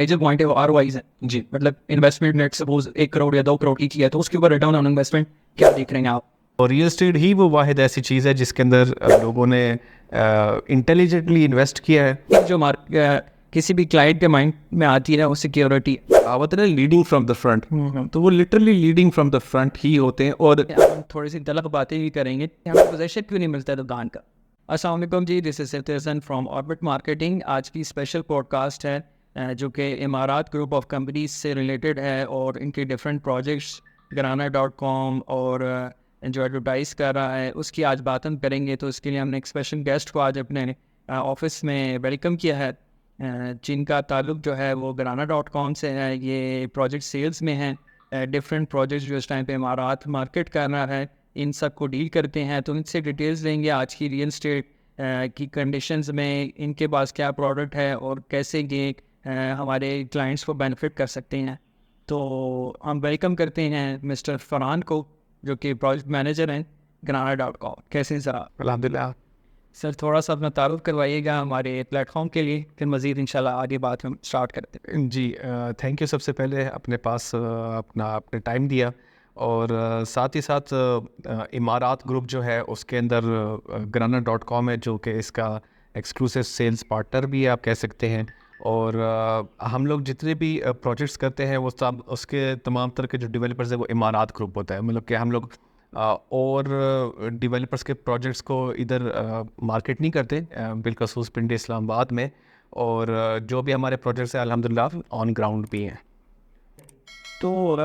Major point है वो ROI है जी, मतलब इन्वेस्टमेंट नेट सपोज 1 करोड़ या 2 करोड़ की है तो उसके ऊपर रिटर्न ऑन इन्वेस्टमेंट क्या देख रहे हैं आप? और रियल एस्टेट ही वो वाहिद ऐसी चीज़ है जिसके अंदर लोगों ने इंटेलिजेंटली इन्वेस्ट किया है। जो किसी भी क्लाइंट के माइंड में आती है वो सिक्योरिटी आवत है लीडिंग फ्रॉम द फ्रंट, तो वो literally leading from the front ही होते हैं। और हम थोड़ी सी तलख बातें भी करेंगे कि हमें पोजेशन क्यों नहीं मिलता है दुकान का। अस्सलाम वालेकुम जी, this is citizen from orbit marketing. आज की स्पेशल पॉडकास्ट है जो कि इमारात ग्रुप ऑफ कंपनीज से रिलेटेड है और इनके डिफरेंट प्रोजेक्ट्स Garana.com और जो एडवर्टाइज़ कर रहा है उसकी आज बात हम करेंगे। तो इसके लिए हमने एक स्पेशल गेस्ट को आज अपने ऑफिस में वेलकम किया है जिनका ताल्लुक जो है वो Garana.com से है। ये प्रोजेक्ट सेल्स में हैं, डिफरेंट प्रोजेक्ट्स जो इस टाइम पे इमारात मार्केट करना है इन सब को डील करते हैं। तो इनसे डिटेल्स लेंगे आज की रियल स्टेट की कंडीशंस में इनके पास क्या प्रोडक्ट है और कैसे ये हमारे क्लाइंट्स को बेनिफिट कर सकते हैं। तो हम वेलकम करते हैं मिस्टर फरहान को जो कि प्रोजेक्ट मैनेजर हैं Garana.com। कैसे हैं सर आप? अल्हम्दुलिल्लाह। सर थोड़ा सा अपना तारुफ करवाइएगा हमारे प्लेटफॉर्म के लिए, फिर मज़ीद इंशाल्लाह आगे बात हम स्टार्ट करते हैं। जी, थैंक यू सबसे पहले अपने पास अपने टाइम दिया। और साथ ही साथ इमारात ग्रुप जो है उसके अंदर Garana.com है जो कि इसका एक्सक्लूसिव सेल्स पार्टनर भी है आप कह सकते हैं। और हम लोग जितने भी प्रोजेक्ट्स करते हैं वो सब उसके तमाम तरह के जो डेवलपर्स है वो इमारात ग्रुप होता है। मतलब कि हम लोग और डेवलपर्स के प्रोजेक्ट्स को इधर मार्केट नहीं करते, बिलखसूस पिंडी इस्लामाबाद में। और जो भी हमारे प्रोजेक्ट्स हैं अल्हम्दुलिल्लाह ऑन ग्राउंड भी हैं। तो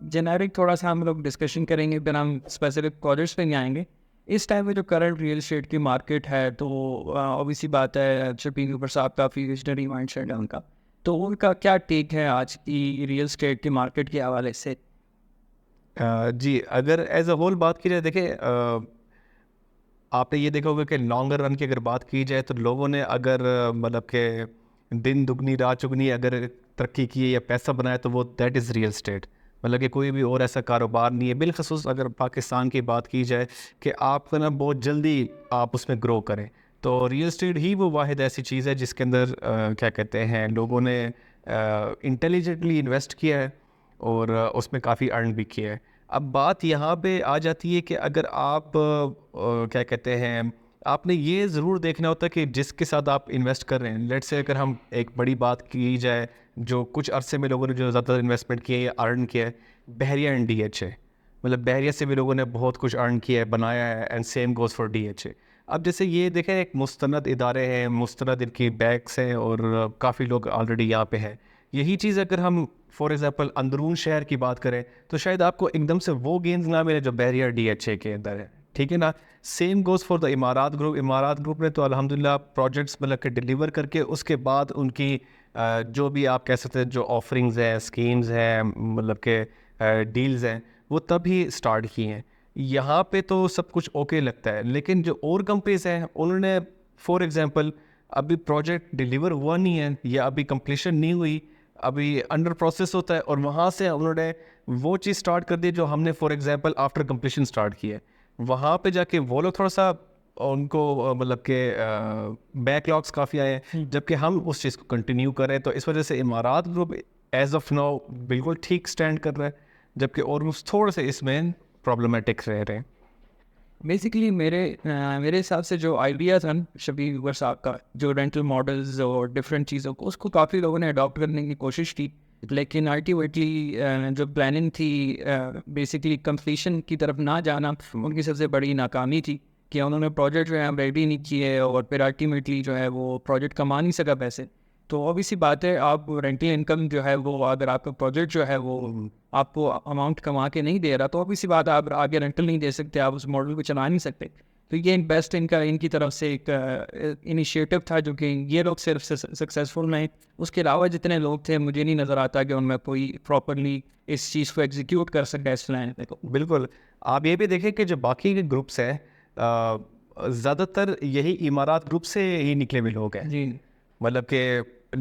जेनेरिक थोड़ा सा हम लोग डिस्कशन करेंगे, फिर हम स्पेसिफिक प्रोजेक्ट्स पे नहीं आएंगे। इस टाइम में जो करंट रियल एस्टेट की मार्केट है तो ऑब्वियसली बात है शबीर ऊपर साहब काफ़ी विजनरी माइंडसेट है उनका, तो उनका क्या टेक है आज की रियल एस्टेट की मार्केट के हवाले से? जी, अगर एज अ होल बात की जाए देखिए, आपने ये देखा होगा कि लॉन्गर रन की अगर बात की जाए तो लोगों ने अगर मतलब कि दिन दुगनी रात चुगनी अगर तरक्की की है या पैसा बनाया तो वो दैट इज़ रियल स्टेट। मतलब कि कोई भी और ऐसा कारोबार नहीं है, बिलखसूस अगर पाकिस्तान की बात की जाए कि आप ना बहुत जल्दी आप उसमें ग्रो करें। तो रियल स्टेट ही वो वाहिद ऐसी चीज़ है जिसके अंदर क्या कहते हैं लोगों ने इंटेलिजेंटली इन्वेस्ट किया है और उसमें काफ़ी अर्न भी किया है। अब बात यहाँ पे आ जाती है कि अगर आप क्या कहते हैं आपने ये ज़रूर देखना होता है कि जिसके साथ आप इन्वेस्ट कर रहे हैं। लेट्स से अगर हम एक बड़ी बात की जाए जो कुछ अरसे में लोगों ने जो ज़्यादा इन्वेस्टमेंट किया है या अर्न किया है, बहरिया एंड DHA। मतलब बहरिया से भी लोगों ने बहुत कुछ अर्न किया है, बनाया है, and same goes for DHA। अब जैसे ये देखें एक मुस्तनद इदारे हैं, मुस्तनद इनकी बैंक्स हैं और काफ़ी लोग ऑलरेडी यहाँ पे हैं। यही चीज़ अगर हम फॉर एग्ज़ाम्पल अंदरून शहर की बात करें तो शायद आपको एकदम से वो गेंस ना मिले जो बैरियर DHA के अंदर है, ठीक है ना। Same goes for the Imarat group. Imarat group ने तो अल्हम्दुलिल्लाह प्रोजेक्ट्स मतलब के डिलीवर करके उसके बाद उनकी जो भी आप कह सकते हैं जो ऑफरिंग्स हैं, स्कीम्स हैं, मतलब के डील्स हैं, वो तभी स्टार्ट किए हैं। यहाँ पे तो सब कुछ ओके लगता है, लेकिन जो और कंपनीज हैं उन्होंने फॉर एग्ज़ाम्पल अभी प्रोजेक्ट डिलीवर हुआ नहीं है या अभी कंप्लीशन नहीं हुई, अभी अंडर प्रोसेस होता है और वहाँ से उन्होंने वो चीज़ स्टार्ट कर दी जो हमने for example after completion start की है। वहाँ पे जाके वो लोग थोड़ा सा उनको मतलब के बैकलॉग्स काफ़ी आए हैं, जबकि हम उस चीज़ को कंटिन्यू करें। तो इस वजह से इमारात ग्रुप एज ऑफ नाउ बिल्कुल ठीक स्टैंड कर रहा है, जबकि और थोड़े से इसमें प्रॉब्लमेटिक रह रहे हैं। बेसिकली मेरे हिसाब से जो आइडिया था ना शबीर ऊपर साहब का, जो रेंटल मॉडल्स और डिफरेंट चीज़ों को उसको काफ़ी लोगों ने अडॉप्ट करने की कोशिश की, लेकिन अल्टीमेटली जो प्लानिंग थी बेसिकली कंप्लीशन की तरफ ना जाना उनकी सबसे बड़ी नाकामी थी कि उन्होंने प्रोजेक्ट जो है रेडी नहीं किए और फिर अल्टीमेटली जो है वो प्रोजेक्ट कमा नहीं सका पैसे। तो ऑब्वियसली बात है आप रेंटल इनकम जो है वो अगर आपका प्रोजेक्ट जो है वो आपको अमाउंट कमा के नहीं दे रहा तो ऑब्वियसली बात आप आगे रेंटल नहीं दे सकते, आप उस मॉडल को चला नहीं सकते। तो ये एक बेस्ट इनकी तरफ से एक इनिशिएटिव था जो कि ये लोग सिर्फ सक्सेसफुल नहीं, उसके अलावा जितने लोग थे मुझे नहीं नज़र आता कि उनमें कोई प्रॉपरली इस चीज़ को एग्जीक्यूट कर सके इस प्लान को। बिल्कुल, आप ये भी देखें कि जो बाकी के ग्रुप्स हैं ज़्यादातर यही इमारात ग्रुप से ही निकले हुए लोग हैं। जी, मतलब कि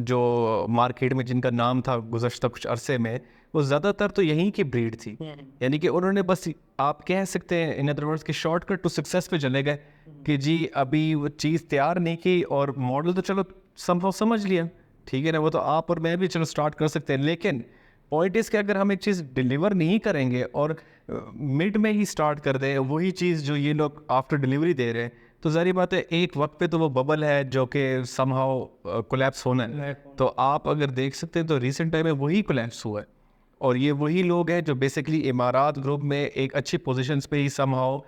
जो मार्केट में जिनका नाम था गुज़श्ता कुछ अरसे में, वो ज़्यादातर तो यहीं की ब्रीड थी। यानी कि उन्होंने बस आप कह सकते हैं इन अदर वर्ड्स कि शॉर्टकट टू सक्सेस पे चले गए कि जी अभी वो चीज़ तैयार नहीं की और मॉडल तो चलो संभव समझ लिया, ठीक है ना, वो तो आप और मैं भी चलो स्टार्ट कर सकते हैं, लेकिन पॉइंट इस कि अगर हम एक चीज़ डिलीवर नहीं करेंगे और मिड में ही स्टार्ट कर दें वही चीज़ जो ये लोग आफ्टर डिलीवरी दे रहे हैं, तो ज़ाहिर बात है एक वक्त पे तो वो बबल है जो कि समहाउ कोलैप्स होना है। तो आप अगर देख सकते हैं तो रिसेंट टाइम में वही कोलैप्स हुआ है, और ये वही लोग हैं जो बेसिकली इमारात ग्रुप में एक अच्छी पोजीशंस पे ही समहाउ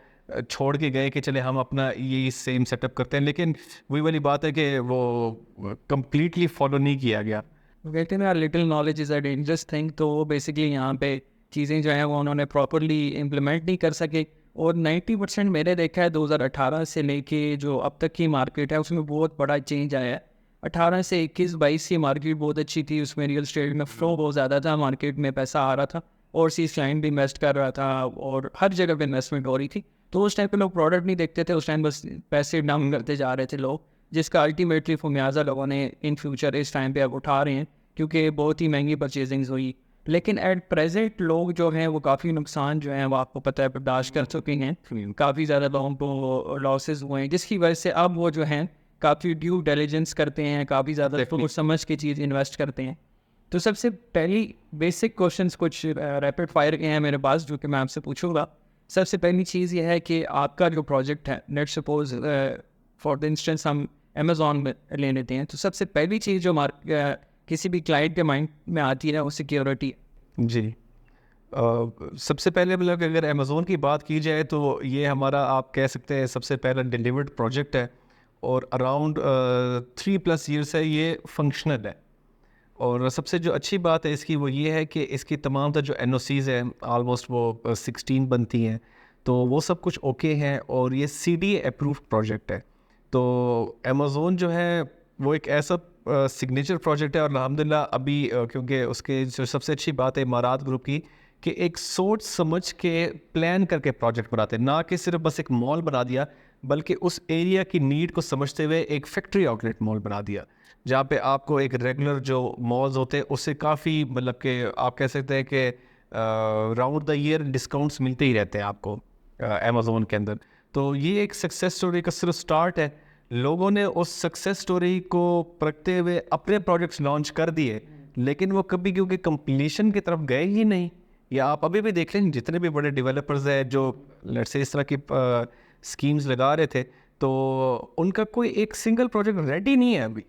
छोड़ के गए कि चले हम अपना ये सेम सेटअप करते हैं, लेकिन वही वाली बात है कि वो कंप्लीटली फॉलो नहीं किया गया। कहते हैं ना little knowledge is a dangerous thing. तो वो बेसिकली यहाँ पे चीज़ें जो हैं वो उन्होंने प्रॉपरली इम्प्लीमेंट नहीं कर सके। और 90% मैंने देखा है 2018 से लेके जो अब तक की मार्केट है उसमें बहुत बड़ा चेंज आया है। 18 से 21-22 की मार्केट बहुत अच्छी थी, उसमें रियल स्टेट में फ्लो बहुत ज़्यादा था, मार्केट में पैसा आ रहा था, ओवरसीज़ क्लाइंट भी इन्वेस्ट कर रहा था और हर जगह पे इन्वेस्टमेंट हो रही थी। तो उस टाइम पे लोग प्रोडक्ट नहीं देखते थे, उस टाइम बस पैसे डाउन करते जा रहे थे लोग, जिसका अल्टीमेटली फुमियाजा लोगों ने इन फ्यूचर इस टाइम पे अब उठा रहे हैं, क्योंकि बहुत ही महंगी परचेजिंग्स हुई। लेकिन एट प्रेजेंट लोग जो हैं वो काफ़ी नुकसान जो है वो आपको पता है बर्दाश्त कर चुके हैं, काफ़ी ज़्यादा लोगों को लॉसेस हुए हैं, जिसकी वजह से अब वो जो हैं काफ़ी ड्यू डिलिजेंस करते हैं, काफ़ी ज़्यादा सोच समझ के चीज़ इन्वेस्ट करते हैं। तो सबसे पहली बेसिक क्वेश्चंस कुछ रैपिड फायर के हैं मेरे पास जो कि मैं आपसे पूछूंगा। सबसे पहली चीज़ ये है कि आपका जो प्रोजेक्ट है, let suppose for the instance हम अमेज़ॉन में ले लेते हैं, तो सबसे पहली चीज़ जो किसी भी क्लाइंट के माइंड में आती है वो सिक्योरिटी। जी, सबसे पहले मतलब कि अगर अमेज़ोन की बात की जाए तो ये हमारा आप कह सकते हैं सबसे पहला डिलीवर्ड प्रोजेक्ट है, और अराउंड 3+ ईयर्स है ये फंक्शनल है। और सबसे जो अच्छी बात है इसकी वो ये है कि इसकी तमाम जो NOCs हैं ऑलमोस्ट वो 16 बनती हैं, तो वो सब कुछ ओके हैं, और ये CDA अप्रूव्ड प्रोजेक्ट है। तो अमेज़ोन जो है वो एक ऐसा सिग्नेचर प्रोजेक्ट है, और अल्हम्दुलिल्लाह अभी क्योंकि उसके जो सबसे अच्छी बात है इमारात ग्रुप की कि एक सोच समझ के प्लान करके प्रोजेक्ट बनाते हैं, ना कि सिर्फ बस एक मॉल बना दिया, बल्कि उस एरिया की नीड को समझते हुए एक फैक्ट्री आउटलेट मॉल बना दिया, जहाँ पे आपको एक रेगुलर जो मॉल्स होते हैं उससे काफ़ी मतलब कि आप कह सकते हैं कि राउंड द ईयर डिस्काउंट्स मिलते ही रहते हैं आपको अमेज़ोन के अंदर। तो ये एक सक्सेस स्टोरी का सिर्फ स्टार्ट है। लोगों ने उस सक्सेस स्टोरी को परखते हुए अपने प्रोजेक्ट्स लॉन्च कर दिए, लेकिन वो कभी क्योंकि कंप्लीशन की तरफ गए ही नहीं। या आप अभी भी देख लें जितने भी बड़े डेवलपर्स हैं जो लेट्स से इस तरह की स्कीम्स लगा रहे थे, तो उनका कोई एक सिंगल प्रोजेक्ट रेडी नहीं है अभी।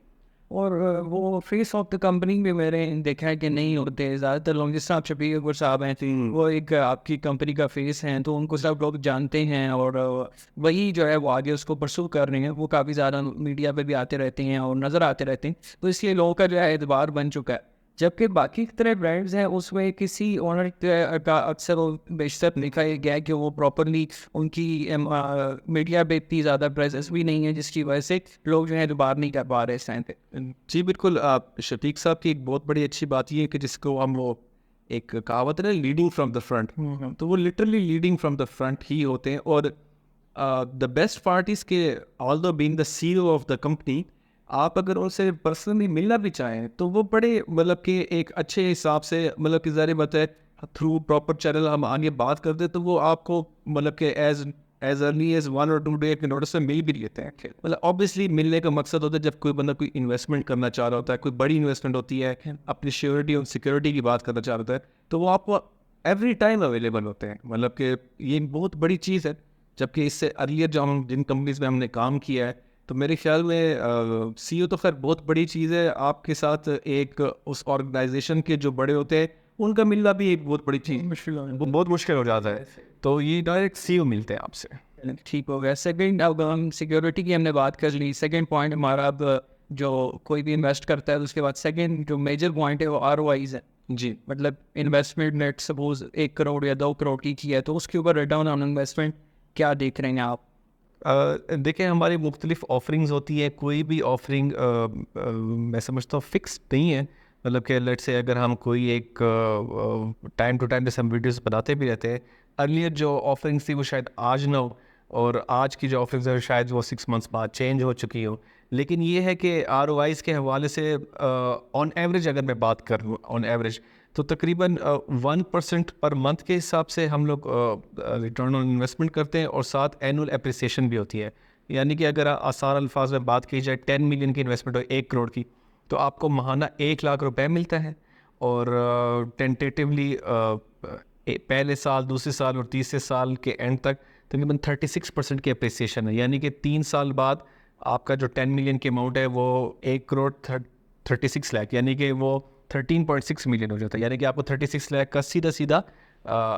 और वो फेस ऑफ द कंपनी भी मैंने देखा है कि नहीं होते ज़्यादातर लोग। जिस साहब शफीक अकबर साहब हैं वो एक आपकी कंपनी का फेस हैं, तो उनको सब लोग जानते हैं, और वही जो है वो आगे उसको परसू कर रहे हैं। वो काफ़ी ज़्यादा मीडिया पे भी आते रहते हैं और नज़र आते रहते हैं, तो इसलिए लोगों का जो है एतबार बन चुका है। जबकि बाकी की तरह ब्रांड्स हैं उसमें किसी ओनर का अक्सर बेशतर देखा गया है कि वो प्रॉपरली उनकी मीडिया पे इतनी ज़्यादा प्रेजेंस भी नहीं है, जिसकी वजह से लोग जो है एतबार नहीं कर पा रहे इस टाइम पे। जी बिल्कुल, शफीक साहब की एक बहुत बड़ी अच्छी बात ये है कि जिसको हम वो एक कहावत है ना, लीडिंग फ्रॉम द फ्रंट, तो वो literally leading from the front ही होते हैं। और द बेस्ट पार्ट इज़ के although being the CEO of the company, आप अगर उनसे पर्सनली मिलना भी चाहें तो वो बड़े मतलब कि एक अच्छे हिसाब से मतलब कि ज़ाहिर बात है थ्रू प्रॉपर चैनल हम आगे बात करते तो वो आपको मतलब कि एज अर्ली एज 1 और 2 डे के नोटिस से मिल भी लेते हैं। मतलब ऑब्वियसली मिलने का मकसद होता है जब कोई बंदा कोई इन्वेस्टमेंट करना चाह रहा होता है, कोई बड़ी इन्वेस्टमेंट होती है, अपनी श्योरिटी और सिक्योरिटी की बात करना चाह रहा होता है, तो वो आपको एवरी टाइम अवेलेबल होते हैं। मतलब कि ये बहुत बड़ी चीज़ है। जबकि इससे अर्लियर जो हम जिन कंपनीज में हमने काम किया है, तो मेरे ख्याल में CEO तो खैर बहुत बड़ी चीज़ है, आपके साथ एक उस ऑर्गेनाइजेशन के जो बड़े होते हैं उनका मिलना भी एक बहुत बड़ी चीज़, बहुत मुश्किल हो जाता है। तो ये डायरेक्ट CEO मिलते हैं आपसे। ठीक हो गया। सेकंड, अब हम सिक्योरिटी की हमने बात कर ली। सेकंड पॉइंट हमारा अब जो कोई भी इन्वेस्ट करता है तो उसके बाद सेकंड जो मेजर पॉइंट है वो ROIs है। जी, मतलब इन्वेस्टमेंट नेट सपोज 1 करोड़ या 2 करोड़ की है तो उसके ऊपर रिटर्न ऑन इन्वेस्टमेंट क्या देख रहे हैं आप? देखिए हमारी मुख्तलिफ ऑफरिंग्स होती है, कोई भी ऑफरिंग मैं समझता हूँ फिक्स नहीं है। मतलब कि लेट्स से अगर हम कोई एक टाइम टू टाइम जैसे हम वीडियोस बनाते भी रहते हैं, अर्लियर जो ऑफरिंग्स थी वो शायद आज ना हो, और आज की जो ऑफरिंग्स है शायद वो 6 मंथ्स बाद चेंज हो चुकी हो। लेकिन ये है कि ROIs के हवाले से ऑन एवरेज अगर मैं बात करूँ ऑन एवरेज, तो तकरीबन 1% पर मंथ के हिसाब से हम लोग रिटर्न ऑन इन्वेस्टमेंट करते हैं, और साथ एनुअल एप्रिसिएशन भी होती है। यानी कि अगर आसान अल्फाज में बात की जाए 10 मिलियन की इन्वेस्टमेंट हो 1 करोड़ की, तो आपको महाना 1 लाख रुपए मिलता है। और टेंटेटिवली पहले साल, दूसरे साल और तीसरे साल के एंड तक तकरीबन 36% की अप्रिसिएशन है। यानी कि 3 साल बाद आपका जो 10 मिलियन की अमाउंट है वो 1 करोड़ 36 लाख, यानी कि वो 13.6 मिलियन हो जाता है। यानी कि आपको 36 लाख का सीधा सीधा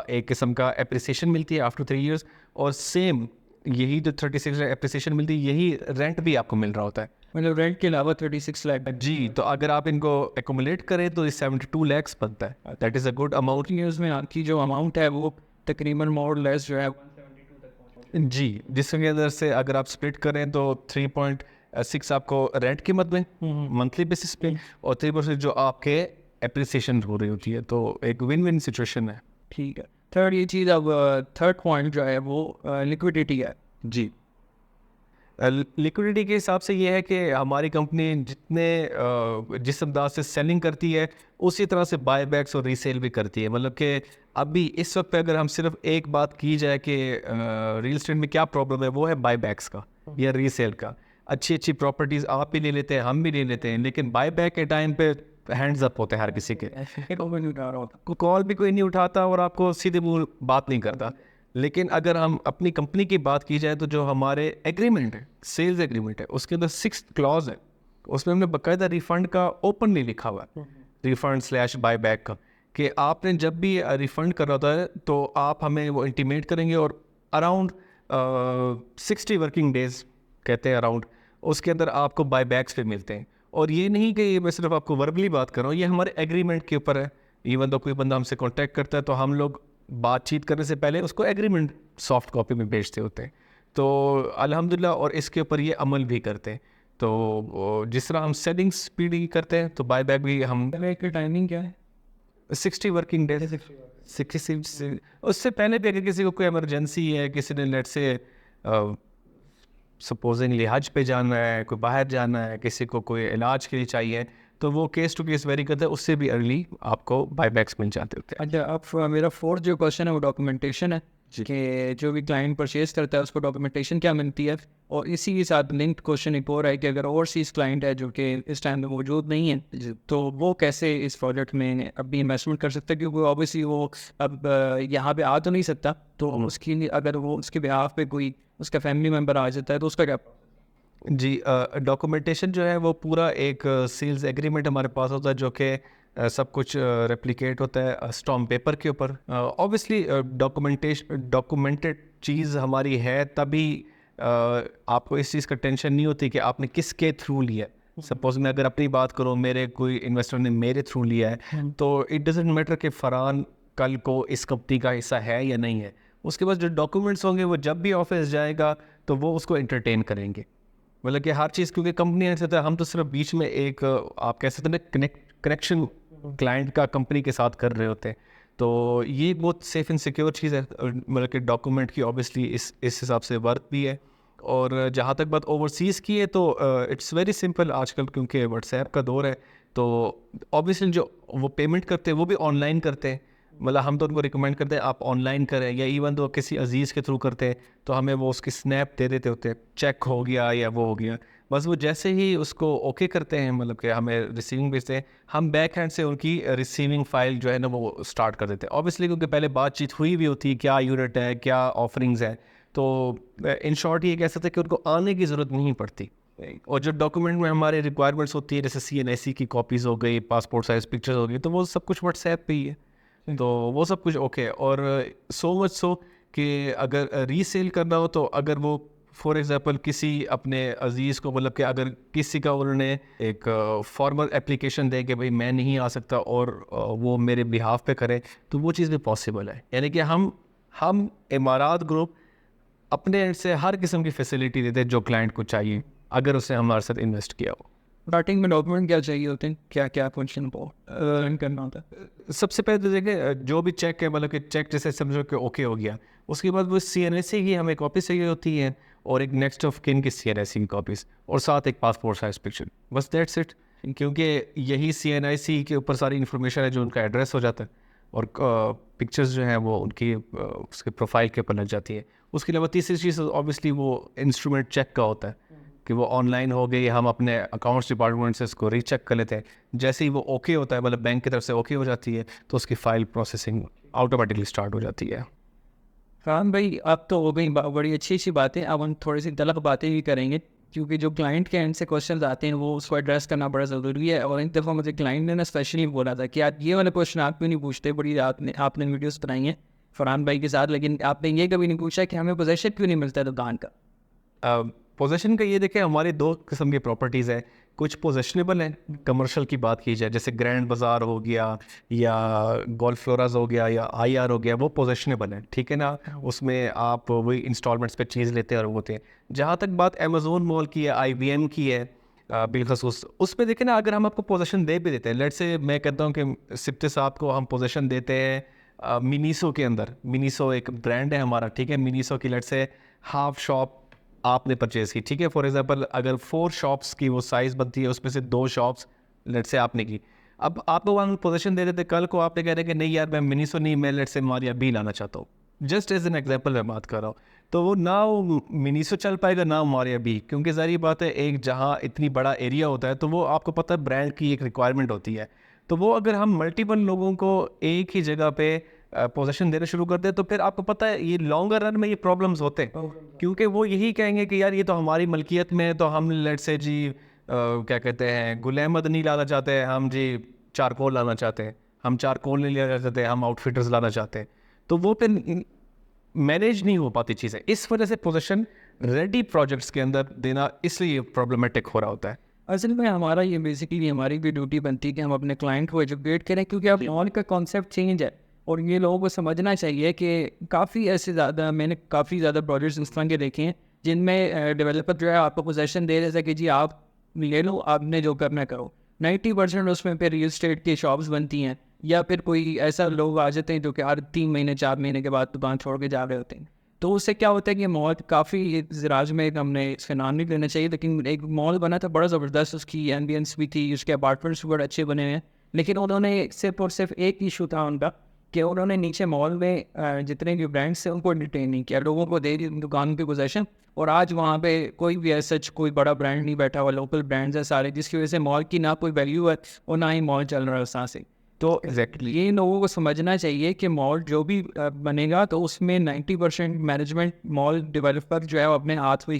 एक किस्म का अप्रिसिएशन मिलती है आफ्टर 3 इयर्स। और सेम यही जो 36 लाख अप्रिसिएशन मिलती है, यही रेंट भी आपको मिल रहा होता है। मतलब रेंट के अलावा 36 लाख जी, तो अगर आप इनको एकोमुलेट करें तो 72 लैक्स बनता है। That is a good amount. Years में आपकी जो अमाउंट है वो तकरीबन मोर लेस जो है 172 तक पहुंच जी, जिसके अंदर से अगर आप स्प्लिट करें तो 3.6 आपको रेंट कीमत में मंथली बेसिस पे, और 3% जो आपके एप्रिसिएशन हो रही होती है। तो एक विन विन सिचुएशन है। ठीक है। थर्ड ये चीज़, अब थर्ड पॉइंट जो है वो लिक्विडिटी है। जी, लिक्विडिटी के हिसाब से ये है कि हमारी कंपनी जिस अंदाज से सेलिंग करती है उसी तरह से बाय बैक्स और रीसेल भी करती है। मतलब कि अभी इस वक्त पे अगर हम सिर्फ एक बात की जाए कि रियल एस्टेट में क्या प्रॉब्लम है, वो है बाय बैक्स का या रीसेल का। अच्छी प्रॉपर्टीज़ आप भी ले लेते हैं, हम भी ले लेते हैं, लेकिन बाय बैक के टाइम पे हैंड्स अप होते हैं हर किसी के। कॉल भी कोई नहीं उठाता और आपको सीधे मुंह बात नहीं करता। लेकिन अगर हम अपनी कंपनी की बात की जाए तो जो हमारे एग्रीमेंट है, सेल्स एग्रीमेंट है, उसके अंदर 6th क्लॉज है, उसमें हमने बाकायदा रिफंड का ओपनली लिखा हुआ है, रिफंड/बाय बैक का, कि आपने जब भी रिफंड करना होता है तो आप हमें वो इंटीमेट करेंगे और अराउंड 60 वर्किंग डेज कहते हैं अराउंड, उसके अंदर आपको बाय बैक्स पे मिलते हैं। और ये नहीं कि मैं सिर्फ आपको वर्बली बात कर रहा हूँ, ये हमारे एग्रीमेंट के ऊपर है। इवन तो कोई बंदा हमसे कॉन्टैक्ट करता है तो हम लोग बातचीत करने से पहले उसको एग्रीमेंट सॉफ्ट कॉपी में भेजते होते हैं। तो अल्हम्दुलिल्लाह, और इसके ऊपर ये अमल भी करते हैं। तो जिस तरह हम सेलिंग स्पीड करते हैं तो बाय बैक भी हम की टाइमिंग क्या है? 60 वर्किंग डेज, 60 उससे पहले भी अगर किसी को कोई इमरजेंसी है, किसी ने लेट से सपोजिंगली हज पे जाना है, कोई बाहर जाना है, किसी को कोई इलाज के लिए चाहिए, तो वो केस टू केस वेरी करता है, उससे भी अर्ली आपको बायबैक्स मिल जाते होते हैं। अच्छा, अब मेरा फोर्थ जो क्वेश्चन है वो डॉक्यूमेंटेशन है कि जो भी क्लाइंट परचेज करता है उसको डॉक्यूमेंटेशन क्या मिलती है। और इसी के साथ लिंक्ड क्वेश्चन एक और है कि अगर ओवरसीज क्लाइंट है जो कि इस टाइम में मौजूद नहीं है तो वो कैसे इस प्रोजेक्ट में अभी इन्वेस्टमेंट कर सकता है, क्योंकि ऑब्वियसली वो अब यहाँ पे आ तो नहीं सकता, तो उसकी अगर वो उसके बिहाफ पे कोई उसका फैमिली मेम्बर आ जाता है तो उसका क्या? जी, डॉक्यूमेंटेशन जो है वो पूरा एक सेल्स एग्रीमेंट हमारे पास होता है, जो कि सब कुछ रेप्लिकेट होता है स्टॉम्प पेपर के ऊपर। ऑब्वियसली डॉक्यूमेंटेड चीज़ हमारी है, तभी आपको इस चीज़ का टेंशन नहीं होती कि आपने किसके थ्रू लिया है। सपोज मैं अगर अपनी बात करूँ, मेरे कोई इन्वेस्टर ने मेरे थ्रू लिया है, तो इट डजेंट मैटर कि फरहान कल को इस कंपनी का हिस्सा है या नहीं है। उसके बाद जो डॉक्यूमेंट्स होंगे वो जब भी ऑफिस जाएगा तो वो उसको एंटरटेन करेंगे। मतलब कि हर चीज़, क्योंकि कंपनी ऐसे होता है, हम तो सिर्फ बीच में एक आप कह सकते हैं कनेक्शन क्लाइंट का कंपनी के साथ कर रहे होते हैं। तो ये बहुत सेफ एंड सिक्योर चीज़ है। मतलब कि डॉक्यूमेंट की ऑब्वियसली इस हिसाब से वर्थ भी है। और जहाँ तक बात ओवरसीज़ की है तो इट्स वेरी सिंपल आजकल, क्योंकि व्हाट्सएप का दौर है, तो ऑब्वियसली जो वो पेमेंट करते हैं वो भी ऑनलाइन करते हैं। मतलब हम तो उनको रिकमेंड करते हैं आप ऑनलाइन करें, या इवन तो किसी अजीज़ के थ्रू करते हैं तो हमें वो उसकी स्नैप दे देते होते हैं, चेक हो गया या वो हो गया, बस वो जैसे ही उसको ओके करते हैं, मतलब कि हमें रिसीविंग भेजते हैं, हम बैक हैंड से उनकी रिसीविंग फाइल जो है ना वो स्टार्ट कर देते हैं। ऑब्वियसली क्योंकि पहले बातचीत हुई भी होती है, क्या यूनिट है, क्या ऑफरिंग्स है, तो इन शॉर्ट ये कह सकते हैं कि उनको आने की ज़रूरत नहीं पड़ती। और जो डॉक्यूमेंट में हमारे रिक्वायरमेंट्स होती है, जैसे CNIC की कॉपीज़ हो गई, पासपोर्ट साइज़ पिक्चर्स हो गई, तो वो सब कुछ व्हाट्सएप पे ही है, तो वो सब कुछ ओके। और सो मच सो कि अगर रीसेल करना हो, तो अगर वो फॉर एग्जांपल किसी अपने अजीज़ को, मतलब कि अगर किसी का उन्होंने एक फॉर्मल एप्लीकेशन दे कि भाई मैं नहीं आ सकता और वो मेरे बिहाफ पे करे, तो वो चीज़ भी पॉसिबल है। यानी कि हम इमारात ग्रुप अपने एंड से हर किस्म की फैसिलिटी देते हैं जो क्लाइंट को चाहिए, अगर उसने हमारे साथ इन्वेस्ट किया हो। स्टार्टिंग में डॉक्यूमेंट क्या चाहिए होते हैं, क्या क्या क्वेश्चन को रन करना होता है? सबसे पहले तो देखिए, जो भी चेक है, मतलब कि चेक जैसे समझो कि ओके हो गया, उसके बाद वो CNIC की हमें कॉपी चाहिए होती है, और एक नेक्स्ट ऑफ किन की CNIC की कॉपीज़, और साथ एक पासपोर्ट साइज पिक्चर, बस दैट्स इट। क्योंकि यही CNIC के ऊपर सारी इन्फॉर्मेशन है जो उनका एड्रेस हो जाता है, और पिक्चर्स जो हैं वो उनकी उसके प्रोफाइल के ऊपर लग जाती है। उसके अलावा तीसरी चीज़ ऑब्वियसली वो इंस्ट्रूमेंट चेक का होता है कि वो ऑनलाइन हो गई, हम अपने अकाउंट्स डिपार्टमेंट से उसको रीचेक कर लेते हैं। जैसे ही वो ओके होता है, मतलब बैंक की तरफ से ओके हो जाती है, तो उसकी फ़ाइल प्रोसेसिंग ऑटोमेटिकली स्टार्ट हो जाती है। फरहान भाई, अब तो हो गई बड़ी अच्छी अच्छी बातें। अब हम थोड़ी सी तलब बातें भी करेंगे, क्योंकि जो क्लाइंट के एंड से क्वेश्चन आते हैं वो उसको एड्रेस करना बड़ा ज़रूरी है। और एक दफ़ा मुझे क्लाइंट ने ना स्पेशली बोला था कि आप ये वाले क्वेश्चन आप क्यों नहीं पूछते, बड़ी आपने वीडियोस बनाई हैं फरहान भाई के साथ, लेकिन आपने ये कभी नहीं पूछा कि हमें पोजेशन क्यों नहीं मिलता दुकान का। पोजेशन का ये देखें, हमारी दो किस्म की प्रॉपर्टीज़ है। कुछ पोजेशनेबल हैं, कमर्शियल की बात की जाए, जैसे ग्रैंड बाज़ार हो गया या गोल्फ फ्लोराज हो गया या IR हो गया, वो पोजेशनेबल है, ठीक है ना। उसमें आप वही इंस्टॉलमेंट्स पे चीज़ लेते हैं और होते हैं। जहाँ तक बात अमेज़ोन मॉल की है, IBM की है, बिलखसूस उसमें देखें ना, अगर हम आपको पोजेशन दे भी देते हैं, लेट से मैं कहता हूँ कि सिप्ते साहब को हम पोजेशन देते हैं मिनीसो के अंदर। मिनीसो एक ब्रांड है हमारा, ठीक है। मिनीसो की लेट से हाफ शॉप आपने परचेज़ की, ठीक है। फॉर एग्जांपल अगर 4 शॉप्स की वो साइज़ बनती है, उसमें से 2 शॉप्स लेट से आपने की। अब आपको वहाँ पोजीशन दे देते, कल को आपने कह रहे कि नहीं यार मैं मिनीसो नहीं, मैं लेट से मारिया बी लाना चाहता हूँ। जस्ट एज एन एग्जांपल मैं बात कर रहा हूँ। तो वो ना वो मिनीसो चल पाएगा ना मारिया बी, क्योंकि ज़ाहिर बात है एक जहाँ इतनी बड़ा एरिया होता है, तो वो आपको पता है ब्रांड की एक रिक्वायरमेंट होती है। तो वो अगर हम मल्टीपल लोगों को एक ही जगह पे पोजीशन देना शुरू कर दे, तो फिर आपको पता है ये लॉन्गर रन में ये प्रॉब्लम्स होते हैं, क्योंकि वो यही कहेंगे कि यार ये तो हमारी मलकियत में है, तो हम लेट से जी क्या कहते हैं गुल अहमद नहीं लाना चाहते, हम जी चारकोल लाना चाहते हैं, हम चारकोल नहीं लाना चाहते, हम आउटफिटर्स लाना चाहते हैं। तो वो फिर मैनेज नहीं हो पाती चीज़ें। इस वजह से पोजीशन रेडी प्रोजेक्ट्स के अंदर देना इसलिए प्रॉब्लमेटिक हो रहा होता है। असल में हमारा ये बेसिकली हमारी भी ड्यूटी बनती है कि हम अपने क्लाइंट को एजुकेट करें, क्योंकि अब मॉल का कॉन्सेप्ट चेंज है और ये लोगों को समझना चाहिए कि काफ़ी ऐसे ज़्यादा मैंने काफ़ी ज़्यादा प्रोजेक्ट्स इस तरह के देखे हैं जिनमें डेवलपर जो है आपको पोजेशन दे देता है कि जी आप ले लो, आपने जो करना है करो। 90% उसमें फिर रियल स्टेट की शॉप्स बनती हैं, या फिर कोई ऐसा लोग आ जाते हैं जो कि हर 3 महीने 4 महीने के बाद दुकान छोड़ के जा रहे होते हैं। तो उससे क्या होता है कि मॉल काफ़ी ज़राज में एक हमने इसका नाम नहीं लेना चाहिए, लेकिन एक मॉल बना था बड़ा ज़बरदस्त, उसकी एम्बियंस भी थी, उसके अपार्टमेंट्स भी बड़े अच्छे बने हुए हैं। लेकिन उन्होंने सिर्फ और सिर्फ एक इशू था उनका कि उन्होंने नीचे मॉल में जितने भी ब्रांड्स थे उनको डिटेन नहीं किया, लोगों को दे दी दुकान की पोजीशन। और आज वहाँ पे कोई भी ऐसा कोई बड़ा ब्रांड नहीं बैठा हुआ, लोकल ब्रांड्स हैं सारे, जिसकी वजह से मॉल की ना कोई वैल्यू है और ना ही मॉल चल रहा है उस से। तो एग्जैक्टली ये लोगों को समझना चाहिए कि मॉल जो भी बनेगा तो उसमें 90% मैनेजमेंट मॉल डेवलपर जो है वो अपने हाथ में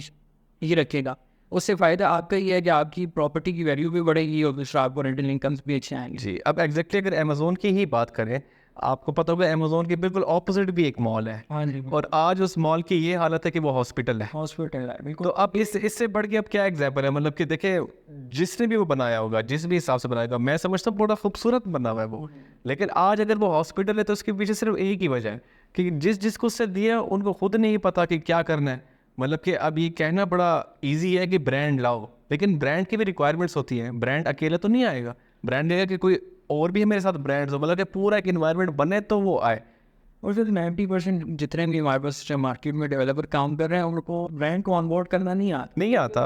ही रखेगा। उससे फ़ायदा आपका ही है कि आपकी प्रॉपर्टी की वैल्यू भी बढ़ेगी और दूसरा आपको रेंटल इनकम्स भी अच्छे आएंगे। जी। अब एग्जैक्टली अगर अमेज़ोन की ही बात करें, आपको पता होगा अमेज़ोन के बिल्कुल ऑपोजिट भी एक मॉल है, हाँ जी, और आज उस मॉल की ये हालत है कि वो हॉस्पिटल है। हॉस्पिटल है बिल्कुल। तो अब इससे बढ़ के अब क्या एग्जाम्पल है, मतलब कि देखिए जिसने भी वो बनाया होगा, जिस भी हिसाब से बनाएगा, मैं समझता हूँ बड़ा खूबसूरत बना हुआ है वो। लेकिन आज अगर वो हॉस्पिटल है तो उसके पीछे सिर्फ एक ही वजह है कि जिसको उससे दिया उनको खुद नहीं पता कि क्या करना है। मतलब कि अब ये कहना बड़ा इजी है कि ब्रांड लाओ, लेकिन ब्रांड की भी रिक्वायरमेंट्स होती हैं। ब्रांड अकेला तो नहीं आएगा, ब्रांड लेगा कि कोई और भी मेरे साथ ब्रांड्स हो, मतलब कि पूरा एक इन्वायरमेंट बने तो वो आए। और फिर 90% जितने भी हमारे पास मार्केट में डेवलपर काम कर रहे हैं उनको ब्रांड को ऑनबोर्ड करना नहीं आता।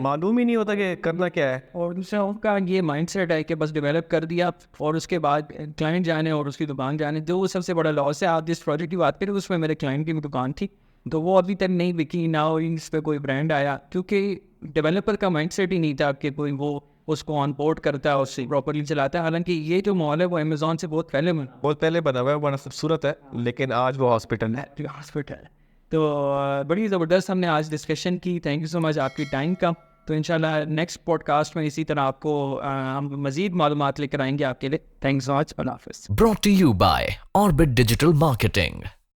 मालूम ही नहीं होता कि करना क्या है। और दूसरा उनका ये माइंडसेट है कि बस डेवलप कर दिया और उसके बाद क्लाइंट जाने और उसकी दुकान जाने, तो वो सबसे बड़ा लॉस है। आप जिस प्रोजेक्ट की बात करें उसमें मेरे क्लाइंट की भी दुकान थी, तो वो अभी तक नहीं बिकी, ना इस पर कोई ब्रांड आया, क्योंकि डेवलपर का माइंडसेट ही नहीं था कि कोई वो उसको ऑन बोर्ड करता है, उससे प्रॉपरली चलाता है। हालांकि ये जो मॉल है वो अमेज़ॉन से बहुत पहले बना हुआ है, बड़ा खूबसूरत है, लेकिन आज वो हॉस्पिटल है। हॉस्पिटल। तो बड़ी ज़बरदस्त हमने आज डिस्कशन की। थैंक यू सो मच आपकी टाइम का। तो इंशाल्लाह नेक्स्ट पॉडकास्ट में इसी तरह आपको हम मज़ीद मालूमात लेकर आएंगे आपके लिए। Thanks so much. अल्लाह हाफ़िज़। Brought to you by Orbit Digital Marketing.